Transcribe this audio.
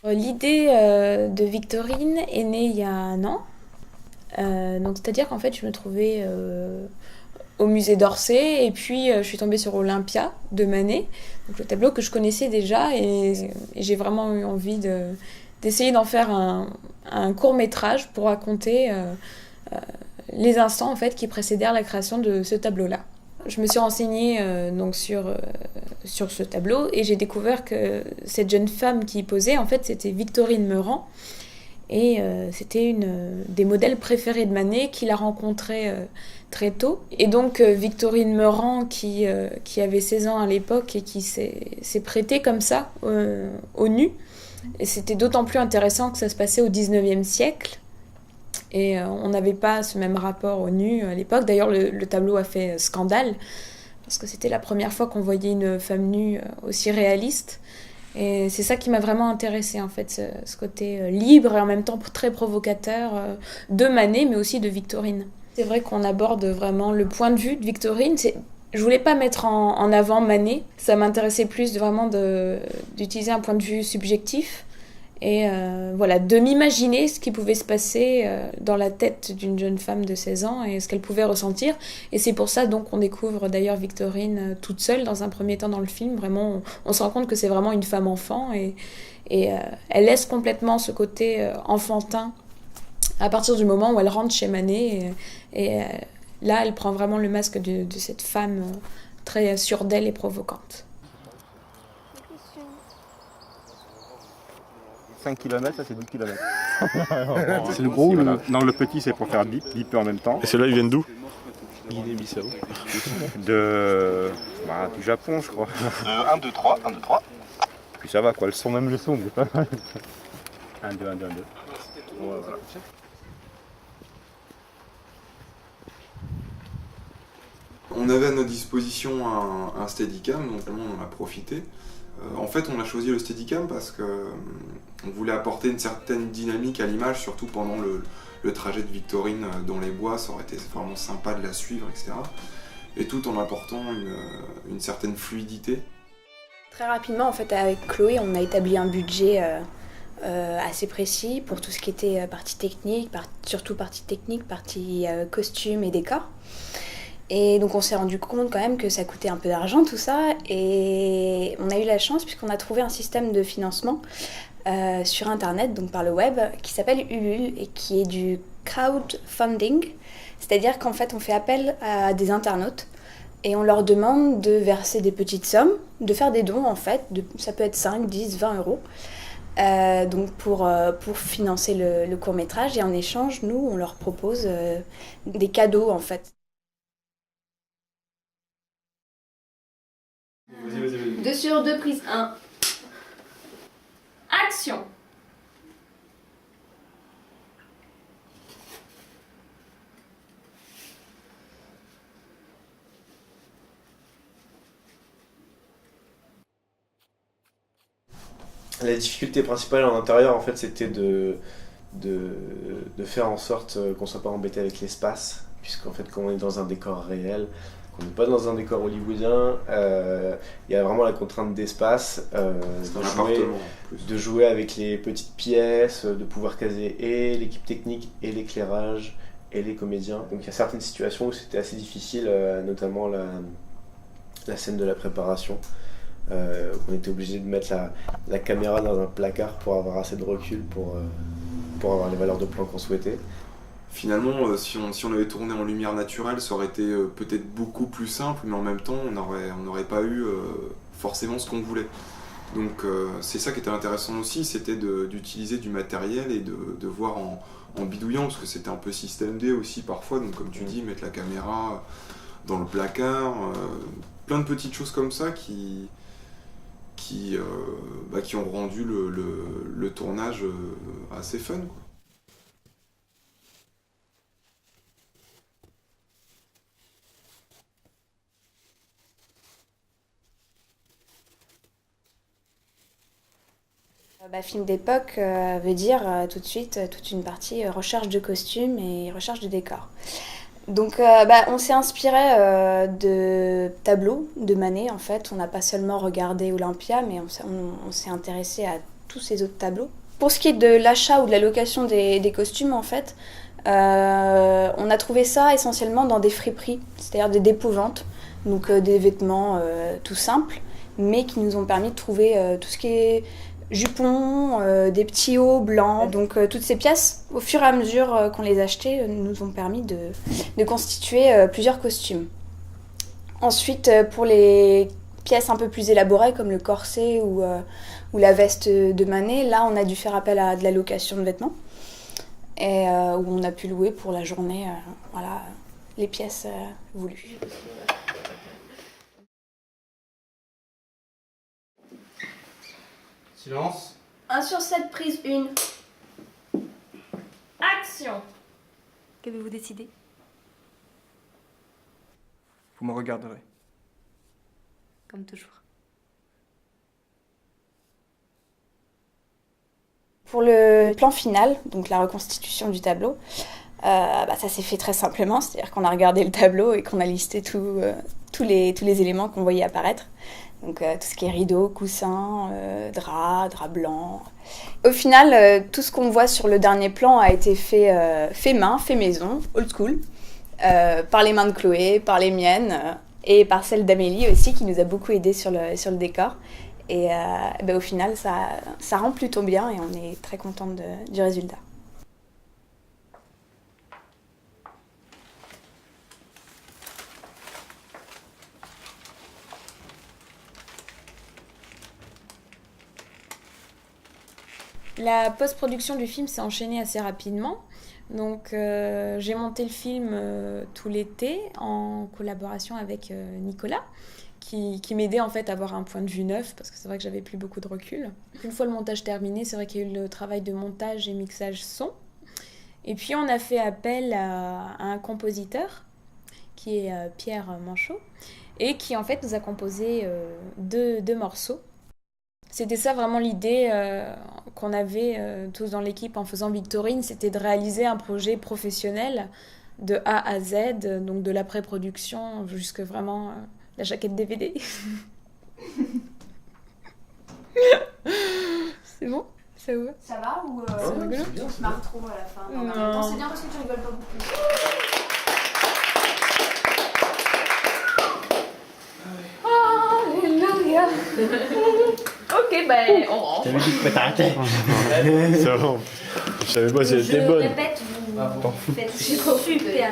L'idée de Victorine est née il y a un an. Donc c'est-à-dire qu'en fait je me trouvais au musée d'Orsay et puis je suis tombée sur Olympia de Manet, donc le tableau que je connaissais déjà et j'ai vraiment eu envie d'essayer d'en faire un court métrage pour raconter les instants en fait qui précédèrent la création de ce tableau-là. Je me suis renseignée donc sur ce tableau et j'ai découvert que cette jeune femme qui y posait, en fait, c'était Victorine Meurent. Et c'était une des modèles préférés de Manet qu'il a rencontré très tôt. Et donc Victorine Meurent, qui avait 16 ans à l'époque et qui s'est prêtée comme ça au nu. Et c'était d'autant plus intéressant que ça se passait au 19e siècle. Et on n'avait pas ce même rapport au nu à l'époque. D'ailleurs, le tableau a fait scandale, parce que c'était la première fois qu'on voyait une femme nue aussi réaliste. Et c'est ça qui m'a vraiment intéressée, en fait, ce côté libre et en même temps très provocateur de Manet, mais aussi de Victorine. C'est vrai qu'on aborde vraiment le point de vue de Victorine. Je voulais pas mettre en avant Manet, ça m'intéressait plus vraiment d'utiliser un point de vue subjectif et voilà, de m'imaginer ce qui pouvait se passer dans la tête d'une jeune femme de 16 ans et ce qu'elle pouvait ressentir. Et c'est pour ça donc qu'on découvre d'ailleurs Victorine toute seule dans un premier temps dans le film. Vraiment, on se rend compte que c'est vraiment une femme enfant et elle laisse complètement ce côté enfantin à partir du moment où elle rentre chez Manet. Et là, elle prend vraiment le masque de cette femme très sûre d'elle et provocante. 5 km, ça c'est 10 km. C'est le gros ou le... Non, le petit c'est pour faire bip, bip en même temps. Et ceux-là, ils viennent d'où? Guinée-Bissau. Du Japon, je crois. 1, 2, 3, 1, 2, 3. Puis ça va quoi, le son, même le son, il est pas mal. 1, 2, 1, 2, 1, 2. Ouais, voilà. On avait à notre disposition un Steadicam, donc on en a profité. En fait, on a choisi le Steadicam parce qu'on voulait apporter une certaine dynamique à l'image, surtout pendant le trajet de Victorine dans les bois. Ça aurait été vraiment sympa de la suivre, etc. Et tout en apportant une certaine fluidité. Très rapidement, en fait, avec Chloé, on a établi un budget assez précis pour tout ce qui était partie technique, surtout partie technique, partie costume et décor. Et donc on s'est rendu compte quand même que ça coûtait un peu d'argent tout ça, et on a eu la chance puisqu'on a trouvé un système de financement sur internet, donc par le web, qui s'appelle Ulule et qui est du crowdfunding, c'est-à-dire qu'en fait on fait appel à des internautes et on leur demande de verser des petites sommes, de faire des dons en fait, ça peut être 5, 10, 20 euros. Donc pour financer le court-métrage, et en échange, nous, on leur propose des cadeaux en fait. 2 sur 2, prise 1. Action. La difficulté principale en intérieur, en fait, c'était de faire en sorte qu'on soit pas embêté avec l'espace, puisqu'en fait, quand on est dans un décor réel, qu'on n'est pas dans un décor hollywoodien, il y a vraiment la contrainte d'espace, C'est un appartement en plus. de jouer avec les petites pièces, de pouvoir caser et l'équipe technique et l'éclairage et les comédiens. Donc il y a certaines situations où c'était assez difficile, notamment la scène de la préparation. On était obligé de mettre la caméra dans un placard pour avoir assez de recul pour avoir les valeurs de plan qu'on souhaitait. Finalement, si on avait tourné en lumière naturelle, ça aurait été peut-être beaucoup plus simple, mais en même temps, on n'aurait pas eu forcément ce qu'on voulait. Donc c'est ça qui était intéressant aussi, c'était d'utiliser du matériel et de voir en bidouillant, parce que c'était un peu système D aussi parfois, donc comme tu dis, mettre la caméra dans le placard, plein de petites choses comme ça qui ont rendu le tournage assez fun, quoi. Film d'époque veut dire tout de suite toute une partie recherche de costumes et recherche de décors. Donc on s'est inspiré de tableaux de Manet en fait. On n'a pas seulement regardé Olympia, mais on s'est intéressé à tous ces autres tableaux. Pour ce qui est de l'achat ou de la location des costumes, en fait, on a trouvé ça essentiellement dans des friperies, c'est-à-dire des dépôts-ventes, donc des vêtements tout simples, mais qui nous ont permis de trouver tout ce qui est jupons, des petits hauts blancs. Donc toutes ces pièces, au fur et à mesure qu'on les achetait, nous ont permis de constituer plusieurs costumes. Ensuite, pour les pièces un peu plus élaborées, comme le corset ou la veste de Manet, là on a dû faire appel à de la location de vêtements, et où on a pu louer pour la journée voilà, les pièces voulues. Silence. 1 sur 7, prise 1. Action. Qu'avez-vous décidé? Vous me regarderez. Comme toujours. Pour le plan final, donc la reconstitution du tableau, ça s'est fait très simplement, c'est-à-dire qu'on a regardé le tableau et qu'on a listé tous les éléments qu'on voyait apparaître. Donc tout ce qui est rideaux, coussins, draps blancs. Au final, tout ce qu'on voit sur le dernier plan a été fait main, fait maison, old school, par les mains de Chloé, par les miennes, et par celle d'Amélie aussi, qui nous a beaucoup aidé sur le décor. Et au final, ça rend plutôt bien et on est très contente du résultat. La post-production du film s'est enchaînée assez rapidement. Donc j'ai monté le film tout l'été en collaboration avec Nicolas, qui m'aidait en fait à avoir un point de vue neuf, parce que c'est vrai que j'avais plus beaucoup de recul. Une fois le montage terminé, c'est vrai qu'il y a eu le travail de montage et mixage son. Et puis on a fait appel à un compositeur, qui est Pierre Manchot, et qui en fait nous a composé deux morceaux. C'était ça vraiment l'idée qu'on avait tous dans l'équipe en faisant Victorine, c'était de réaliser un projet professionnel de A à Z, donc de la pré-production jusque vraiment la jaquette DVD. C'est bon? Ça va? Ça va ou C'est rigolo? je me retrouve à la fin? Non. Mais en même temps, c'est bien parce que tu rigoles pas beaucoup. Alléluia. Ok, ben on rentre. T'avais dit que t'arrêtais. C'est bon. Je savais pas si elle était Je bonne. répète, vous faites super.